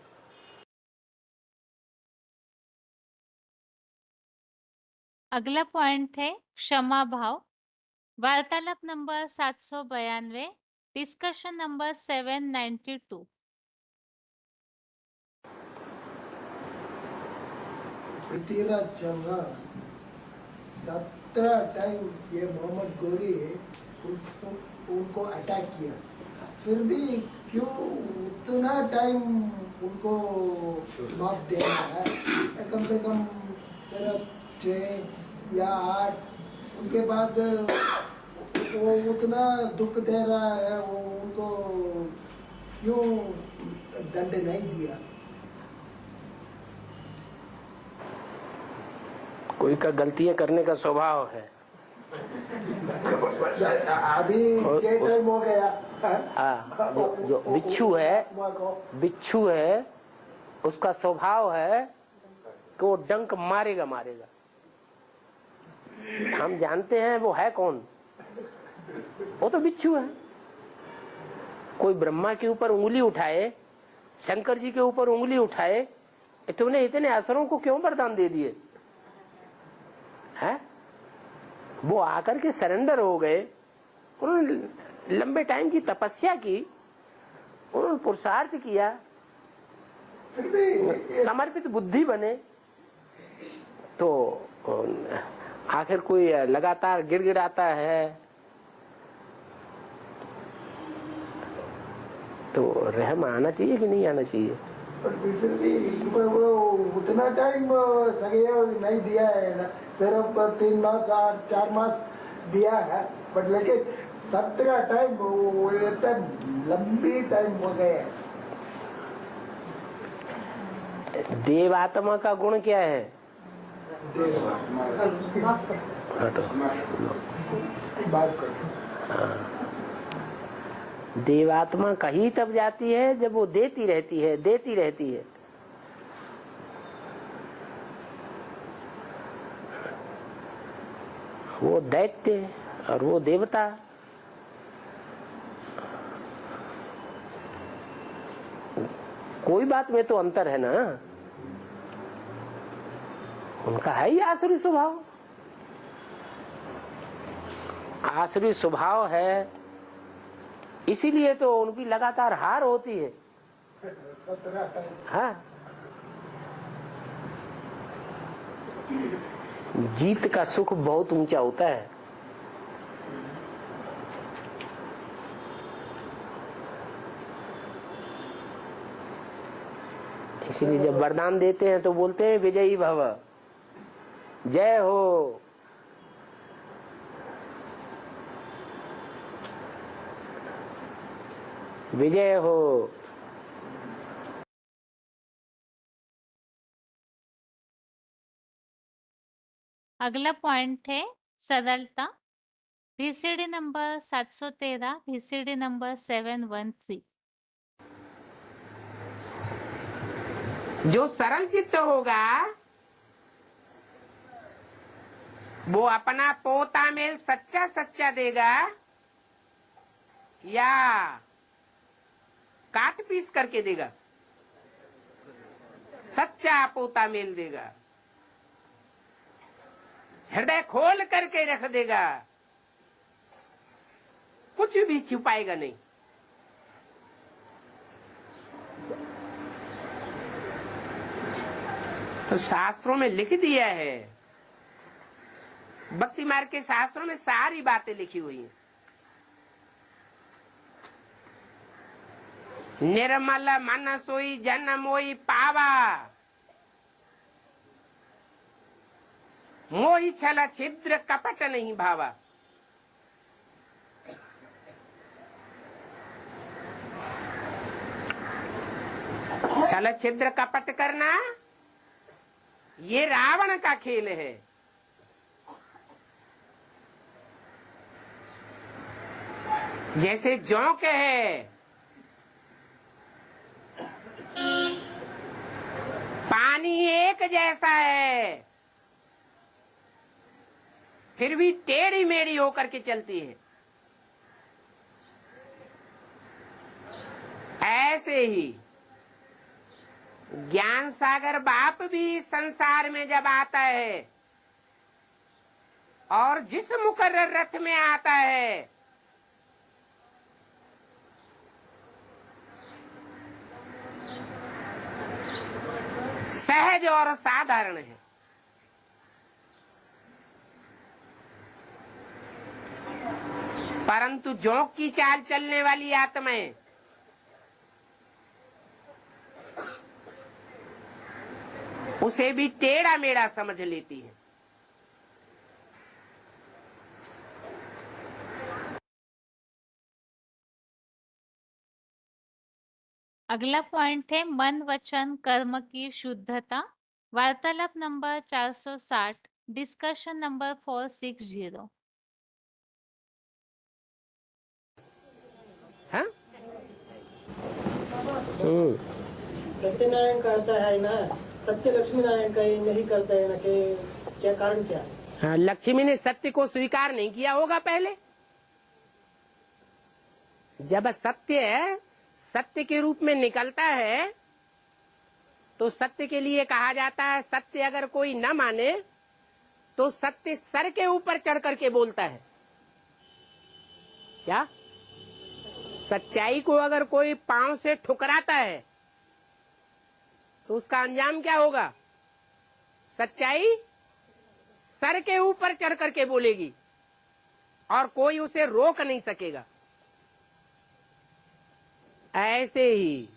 अगला पॉइंट है क्षमा भाव। वार्तालाप number 792, discussion number 792। Prithviraj Chauhan 17 time ये मोहम्मद गोरी उनको अटैक किया, फिर भी क्यों उतना टाइम उनको माफ देना है? कम से कम सिर्फ 6 या 8, उनके बाद वो उतना दुख दे रहा है, वो उनको क्यों दंड नहीं दिया? कोई का गलतियां करने का स्वभाव है। अभी ये टाइम हो गया। हाँ, जो बिच्छू है, बिच्छू है, उसका स्वभाव है कि वो डंक मारेगा मारेगा। हम जानते हैं वो है कौन, वो तो बिच्छू है। कोई ब्रह्मा के ऊपर उंगली उठाए, शंकर जी के ऊपर उंगली उठाए, तुमने इतने असुरों को क्यों वरदान दे दिए हैं? वो आकर के सरेंडर हो गए, उन्होंने लंबे टाइम की तपस्या की, उन्होंने पुरुषार्थ किया, समर्पित बुद्धि बने, तो आखिर कोई लगातार गिड़गिड़ाता है तो रहम आना चाहिए कि नहीं आना चाहिए? पर फिर भी वो उतना टाइम सहयोग नहीं दिया है ना, सिर्फ 3 मास और 4 मास दिया है, बट लेकिन 17 टाइम वो इतना लंबी टाइम हो गया। देवात्मा का गुण क्या है? बात करो। देवात्मा कहीं तब जाती है जब वो देती रहती है, देती रहती है। वो दैत्य और वो देवता, कोई बात में तो अंतर है ना। उनका है ही आसुरी स्वभाव, आसुरी स्वभाव है, इसीलिए तो उनकी लगातार हार होती है। हाँ, जीत का सुख बहुत ऊंचा होता है। इसीलिए जब वरदान देते हैं तो बोलते हैं विजयी भव, जय हो। विजय हो। अगला पॉइंट है सरलता। VCD number 713, VCD number 713। जो सरल चित्त होगा वो अपना पोता मेल सच्चा सच्चा देगा या काट पीस करके देगा? सच्चा पोता मेल देगा, हृदय खोल करके रख देगा, कुछ भी छुपाएगा नहीं। तो शास्त्रों में लिख दिया है, भक्ति मार्ग के शास्त्रों में सारी बातें लिखी हुई हैं। निर्मल मन सोई जन मोई पावा, मोही छल छिद्र कपट नहीं भावा। छल छिद्र कपट करना ये रावण का खेल है। जैसे जोंक है, पानी एक जैसा है, फिर भी टेढ़ी मेढ़ी होकर के चलती है। ऐसे ही ज्ञान सागर बाप भी संसार में जब आता है और जिस मुकर्रर रथ में आता है, सहज और साधारण है। परंतु जोंक की चाल चलने वाली आत्माएं उसे भी टेढ़ा मेढ़ा समझ लेती है। अगला पॉइंट है मन वचन कर्म की शुद्धता। वार्तालाप नंबर 460, डिस्कशन नंबर 460। सत्यनारायण कहता है ना, सत्य लक्ष्मी नारायण का ये नहीं करते हैं ना, कि क्या कारण क्या है? हाँ, लक्ष्मी ने सत्य को स्वीकार नहीं किया होगा पहले। जब सत्य सत्य के रूप में निकलता है तो सत्य के लिए कहा जाता है, सत्य अगर कोई न माने तो सत्य सर के ऊपर चढ़ करके बोलता है। क्या? सच्चाई को अगर कोई पांव से ठुकराता है तो उसका अंजाम क्या होगा? सच्चाई सर के ऊपर चढ़ करके बोलेगी और कोई उसे रोक नहीं सकेगा। ऐसे ही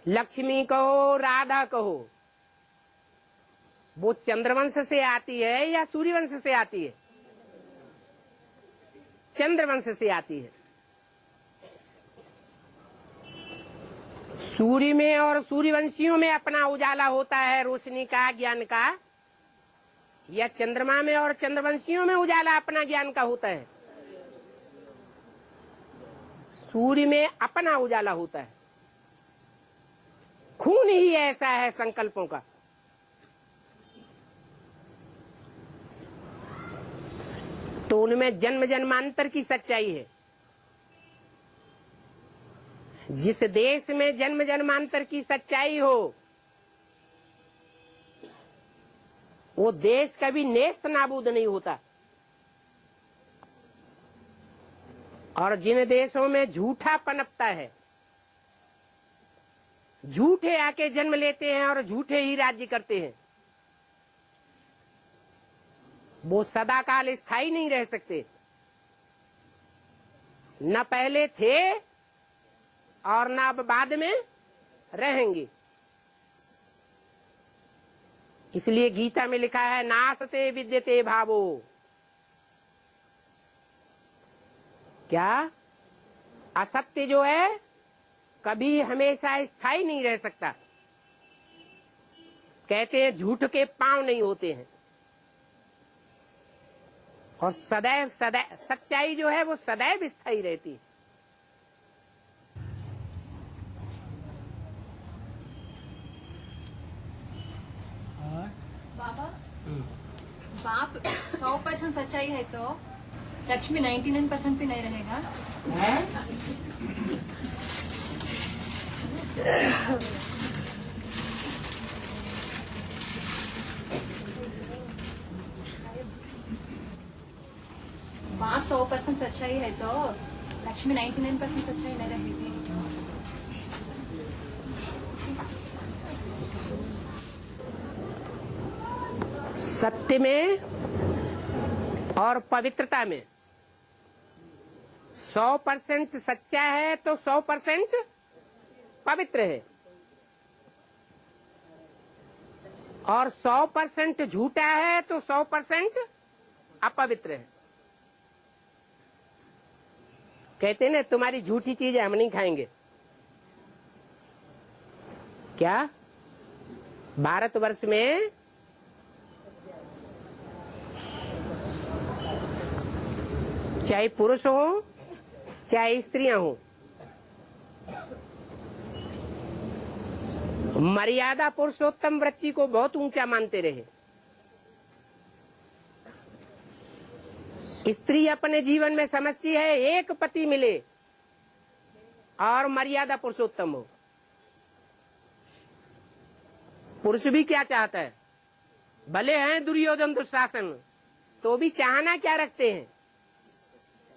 लक्ष्मी कहो, राधा कहो, वो चंद्रवंश से आती है या सूर्यवंश से आती है? चंद्रवंश से आती है। सूर्य में और सूर्यवंशियों में अपना उजाला होता है, रोशनी का, ज्ञान का, या चंद्रमा में और चंद्रवंशियों में उजाला अपना ज्ञान का होता है? सूर्य में अपना उजाला होता है। खून ही ऐसा है संकल्पों का। तो उनमें जन्म जन्मांतर की सच्चाई है। जिस देश में जन्म जन्मांतर की सच्चाई हो वो देश कभी नेस्त नाबूद नहीं होता। और जिन देशों में झूठा पनपता है, झूठे आके जन्म लेते हैं और झूठे ही राज्य करते हैं, वो सदाकाल स्थायी नहीं रह सकते। न पहले थे और न अब बाद में रहेंगे। इसलिए गीता में लिखा है, नासते विद्यते भावो। क्या? असत्य जो है कभी हमेशा स्थायी नहीं रह सकता। कहते हैं झूठ के पांव नहीं होते हैं। और सदैव सदैव सच्चाई जो है वो सदैव स्थायी रहती है। बाबा, बाप 100% सच्चाई है तो लक्ष्मी 99% भी नहीं रहेगा। बाप 100% सच्चाई है तो लक्ष्मी 99% सच्चाई नहीं रहेगी। सत्य में और पवित्रता में 100% सच्चा है तो 100% पवित्र है, और 100% झूठा है तो 100% अपवित्र है। कहते हैं ना, तुम्हारी झूठी चीजें हम नहीं खाएंगे। क्या? भारतवर्ष में चाहे पुरुष हो चाहे स्त्रियां हो, मर्यादा पुरुषोत्तम वृत्ति को बहुत ऊंचा मानते रहे। स्त्री अपने जीवन में समझती है एक पति मिले और मर्यादा पुरुषोत्तम हो। पुरुष भी क्या चाहता है? भले हैं दुर्योधन दुशासन, तो भी चाहना क्या रखते हैं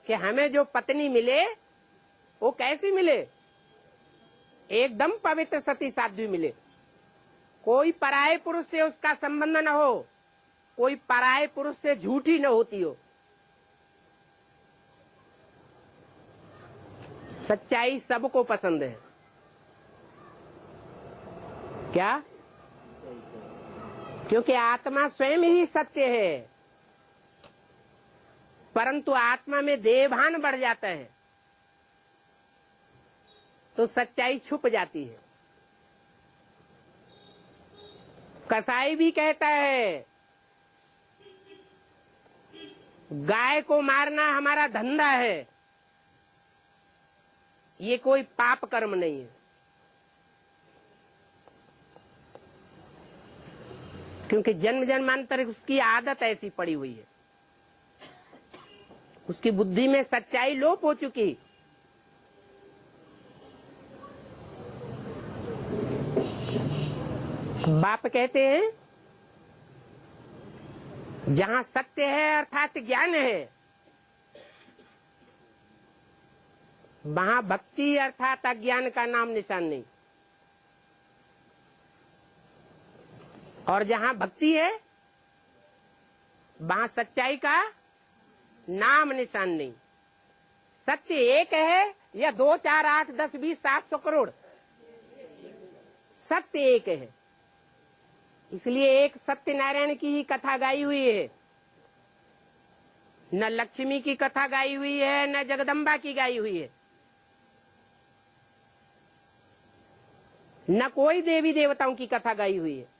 कि हमें जो पत्नी मिले वो कैसी मिले? एकदम पवित्र सती साध्वी मिले। कोई पराये पुरुष से उसका संबंध न हो, कोई पराये पुरुष से झूठी न होती हो। सच्चाई सबको पसंद है। क्या? क्योंकि आत्मा स्वयं ही सत्य है, परंतु आत्मा में देहभान बढ़ जाता है तो सच्चाई छुप जाती है। कसाई भी कहता है गाय को मारना हमारा धंधा है, ये कोई पाप कर्म नहीं है। क्योंकि जन्म जन्मांतर उसकी आदत ऐसी पड़ी हुई है, उसकी बुद्धि में सच्चाई लोप हो चुकी। बाप कहते हैं जहां सत्य है अर्थात ज्ञान है, वहां भक्ति अर्थात अज्ञान का नाम निशान नहीं। और जहां भक्ति है वहां सच्चाई का नाम निशान नहीं। सत्य एक है या 2, 4, 8, 10, 20, 700 करोड़, सत्य एक है। इसलिए एक सत्यनारायण की ही कथा गाई हुई है, न लक्ष्मी की कथा गाई हुई है, न जगदम्बा की गाई हुई है, न कोई देवी देवताओं की कथा गाई हुई है।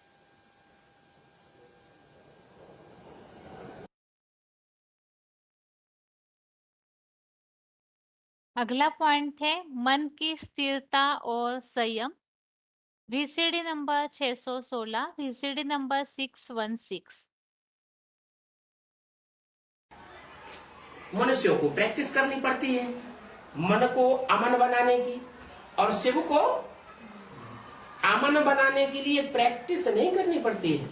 अगला पॉइंट है मन की स्थिरता और संयम। VCD number 616, VCD number 616। मनुष्यों को प्रैक्टिस करनी पड़ती है मन को अमन बनाने की, और शिव को अमन बनाने के लिए प्रैक्टिस नहीं करनी पड़ती है,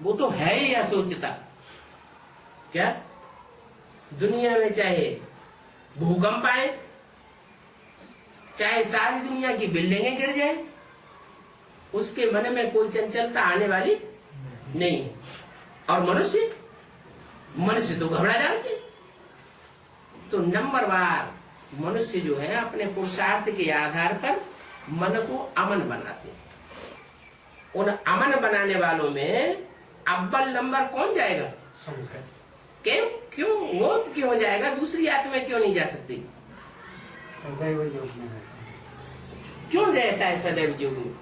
वो तो है ही असोचता। क्या दुनिया में चाहे भूकंप आए, चाहे सारी दुनिया की बिल्डिंगें गिर जाए, उसके मन में कोई चंचलता आने वाली नहीं है। और मनुष्य तो घबरा जाते। तो नंबरवार मनुष्य जो है अपने पुरुषार्थ के आधार पर मन को अमन बनाते हैं। उन अमन बनाने वालों में अव्वल नंबर कौन जाएगा? क्यों वो क्यों हो जाएगा? दूसरी आत्मा क्यों नहीं जा सकती? सदैव योग में क्यों रहता है सदैव योग में?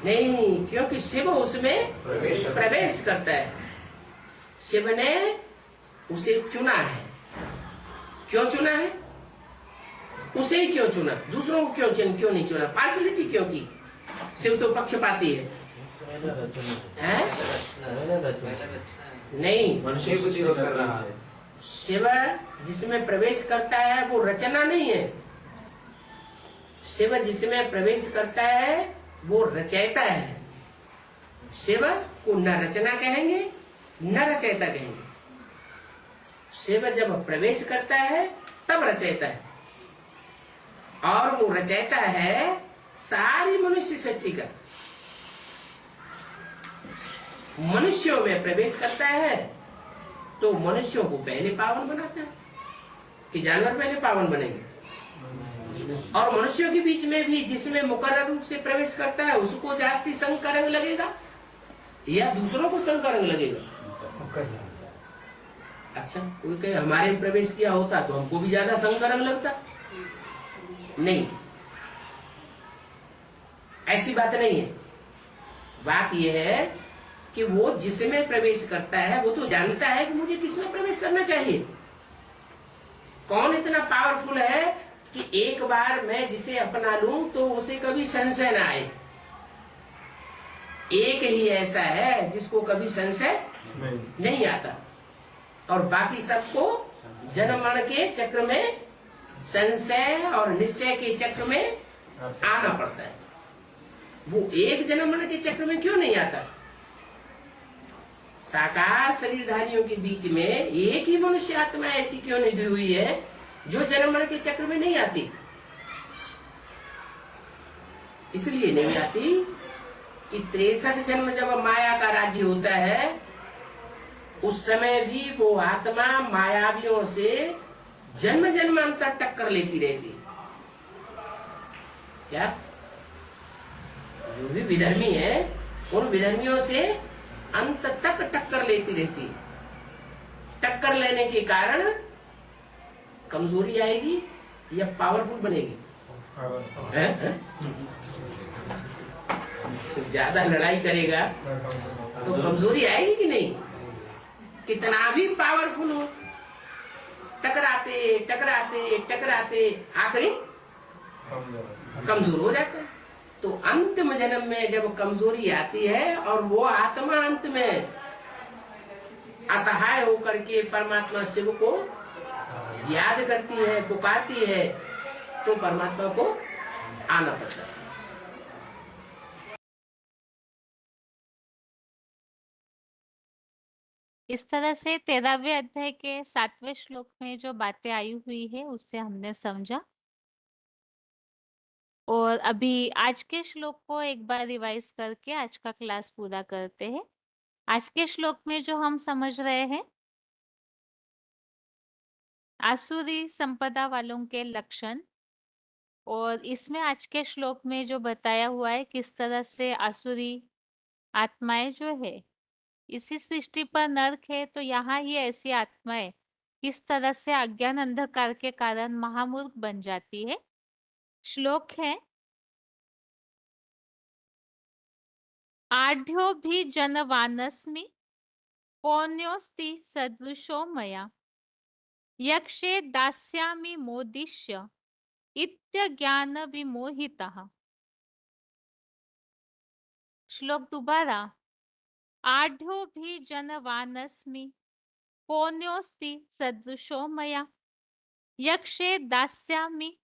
नहीं, क्योंकि शिव उसमें प्रवेश करता है। शिव ने उसे चुना है। क्यों चुना है? उसे ही क्यों चुना? दूसरों को क्यों नहीं चुना? पार्शलिटी क्यों की? शिव तो पक्षपाती है। नहीं, शिव जिसमें प्रवेश करता है वो रचना नहीं है। शिव जिसमें प्रवेश करता है वो रचयिता है। शिव को न रचना कहेंगे न रचयिता कहेंगे। शिव जब प्रवेश करता है तब रचयिता है, और वो रचयिता है सारी मनुष्य सृष्टि का। मनुष्यों में प्रवेश करता है तो मनुष्यों को पहले पावन बनाता है कि जानवर पहले पावन बनेंगे। और मनुष्यों के बीच में भी जिसमें मुकर्रर रूप से प्रवेश करता है उसको जास्ती संग का रंग लगेगा या दूसरों को संग का रंग लगेगा? अच्छा, कोई कहे हमारे में प्रवेश किया होता तो हमको भी ज्यादा संग का रंग लगता। नहीं, ऐसी बात नहीं है। बात यह है कि वो जिसमें प्रवेश करता है वो तो जानता है कि मुझे किसमें प्रवेश करना चाहिए। कौन इतना पावरफुल है कि एक बार मैं जिसे अपना लूं तो उसे कभी संशय न आए। एक ही ऐसा है जिसको कभी संशय नहीं आता, और बाकी सबको जन्म मरण के चक्र में संशय और निश्चय के चक्र में आना पड़ता है। वो एक जन्म मरण के चक्र में क्यों नहीं आता? साकार शरीरधारियों के बीच में एक ही मनुष्य आत्मा ऐसी क्यों निधि हुई है जो जन्म मरण के चक्र में नहीं आती? इसलिए नहीं आती कि 63 जन्म जब माया का राज्य होता है उस समय भी वो आत्मा मायावियों से जन्म जन्मांतर टक्कर लेती रहती। क्या जो भी विधर्मी है उन विधर्मियों से अंत तक टक्कर लेती रहती। टक्कर लेने के कारण कमजोरी आएगी या पावरफुल बनेगी? तो ज्यादा लड़ाई करेगा तो कमजोरी आएगी कि नहीं? कितना भी पावरफुल हो, टकराते टकराते टकराते आखिरी कमजोर हो जाता है। तो अंतिम जन्म में जब कमजोरी आती है और वो आत्मा अंत में असहाय होकर के परमात्मा शिव को याद करती है, पुकारती है, तो परमात्मा को आना पड़ता है। इस तरह से 13वें अध्याय के 7वें श्लोक में जो बातें आई हुई है उससे हमने समझा। और अभी आज के श्लोक को एक बार रिवाइज करके आज का क्लास पूरा करते हैं। आज के श्लोक में जो हम समझ रहे हैं, आसुरी संपदा वालों के लक्षण, और इसमें आज के श्लोक में जो बताया हुआ है किस तरह से आसुरी आत्माएं जो है इसी सृष्टि पर नरक है, तो यहाँ ही ऐसी आत्माएं किस तरह से अज्ञान अंधकार के कारण महामूर्ख बन जाती है। श्लोक है, आढ्यो भी जनवानस्मि पौन्योस्ति सदृशो मया यक्षे दास्यामि मोदिष्य इत्यज्ञान विमोहितः। श्लोक दोबारा, आढ्यो भी जनवानस्मि पौन्योस्ति सदृशो मया यक्षे दास्यामि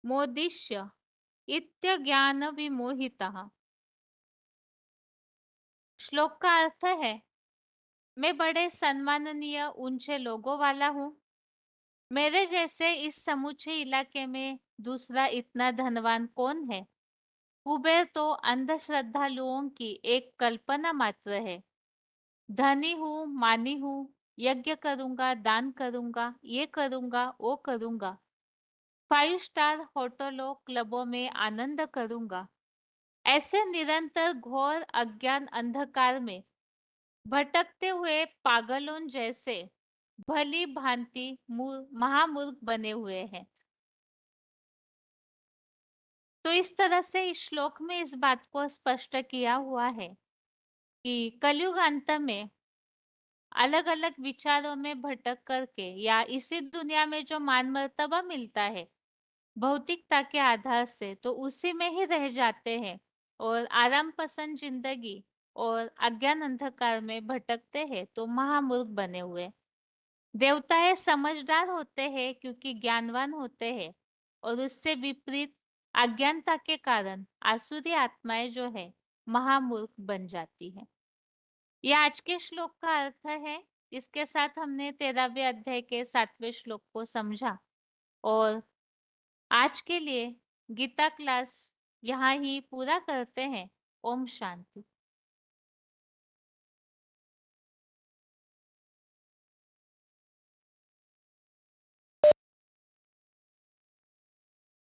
मोदिष्य इत्यज्ञान विमोहितः। श्लोक का अर्थ है, मैं बड़े सम्माननीय ऊंचे लोगों वाला हूँ। मेरे जैसे इस समूचे इलाके में दूसरा इतना धनवान कौन है? कुबेर तो अंधश्रद्धालुओं की एक कल्पना मात्र है। धनी हूँ, मानी हूँ, यज्ञ करूंगा, दान करूंगा, ये करूंगा, वो करूंगा, 5 स्टार होटलों, क्लबों में आनंद करूंगा। ऐसे निरंतर घोर अज्ञान अंधकार में भटकते हुए पागलों जैसे भली भांति महामूर्ख बने हुए हैं। तो इस तरह से इस श्लोक में इस बात को स्पष्ट किया हुआ है कि कलयुग अंत में अलग अलग विचारों में भटक करके या इसी दुनिया में जो मान मर्तबा मिलता है भौतिकता के आधार से, तो उसी में ही रह जाते हैं और आराम पसंद जिंदगी और अज्ञान अंधकार में भटकते हैं, तो महामूर्ख बने हुए। देवताएं समझदार होते हैं क्योंकि ज्ञानवान होते हैं, और उससे विपरीत अज्ञानता के कारण आसुरी आत्माएं जो है महामूर्ख बन जाती है। यह आज के श्लोक का अर्थ है। इसके साथ हमने 13वें अध्याय के 7वें श्लोक को समझा, और आज के लिए गीता क्लास यहाँ ही पूरा करते हैं। ओम शांति।